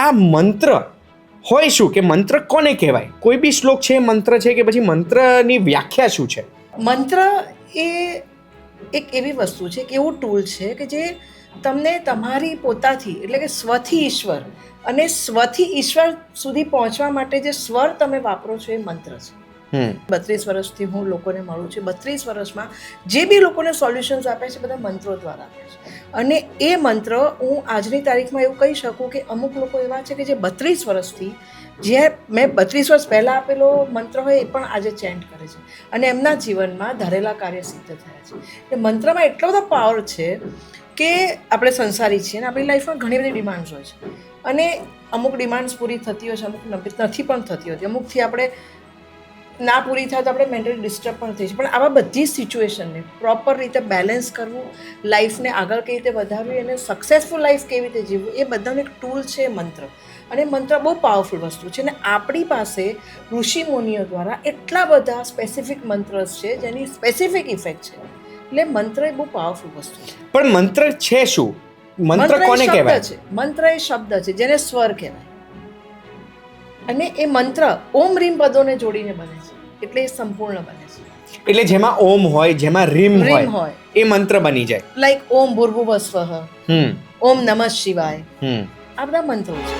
આ મંત્ર હોય શું, કે મંત્ર કોને કહેવાય? કોઈ બી શ્લોક છે મંત્ર છે, કે પછી મંત્રની વ્યાખ્યા શું છે? મંત્ર એ એક એવી વસ્તુ છે, કે એવું ટૂલ છે કે જે તમને તમારી પોતાથી એટલે કે સ્વથી ઈશ્વર અને સ્વથી ઈશ્વર સુધી પહોંચવા માટે જે સ્વર તમે વાપરો છો એ મંત્ર છે. 32 વર્ષથી હું લોકોને મળું છું. 32 વર્ષમાં જે બી લોકોને સોલ્યુશન્સ આપે છે બધા મંત્રો દ્વારા આપે છે. અને એ મંત્ર હું આજની તારીખમાં એવું કહી શકું કે અમુક લોકો એવા છે કે જે 32 વર્ષથી જે મેં 32 વર્ષ પહેલાં આપેલો મંત્ર હોય એ પણ આજે ચેન્ટ કરે છે અને એમના જીવનમાં ધારેલા કાર્ય સિદ્ધ થયા છે. એ મંત્રમાં એટલો બધો પાવર છે કે આપણે સંસારી છીએ અને આપણી લાઈફમાં ઘણી બધી ડિમાન્ડ્સ હોય છે અને અમુક ડિમાન્ડ્સ પૂરી થતી હોય છે, અમુક નથી પણ થતી હોતી. અમુકથી આપણે ના પૂરી થાય તો આપણે મેન્ટલી ડિસ્ટર્બ પણ થઈ છે. પણ આવા બધી સિચ્યુએશનને પ્રોપર રીતે બેલેન્સ કરવું, લાઈફને આગળ કઈ રીતે વધારવી અને સક્સેસફુલ લાઈફ કેવી રીતે જીવવું, એ બધાનું એક ટૂલ છે મંત્ર. અને મંત્ર બહુ પાવરફુલ વસ્તુ છે અને આપણી પાસે ઋષિ મુનિઓ દ્વારા એટલા બધા સ્પેસિફિક મંત્રસ છે જેની સ્પેસિફિક ઇફેક્ટ છે. એટલે મંત્ર એ બહુ પાવરફુલ વસ્તુ છે. પણ મંત્ર છે શું? મંત્ર એ કોને શબ્દ કહેવાય? છે. મંત્ર એ શબ્દ છે જેને સ્વર કહેવાય અને એ મંત્ર ઓમ રીમ પદોને જોડીને બને છે એટલે એ સંપૂર્ણ બને છે. એટલે જેમાં ઓમ હોય, જેમાં રીમ રીમ હોય, એ મંત્ર બની જાય. લાઈક ઓમ ભૂર્ભુવસ્વઃ, ઓમ નમઃ શિવાય, હમ આ બધા મંત્રો છે.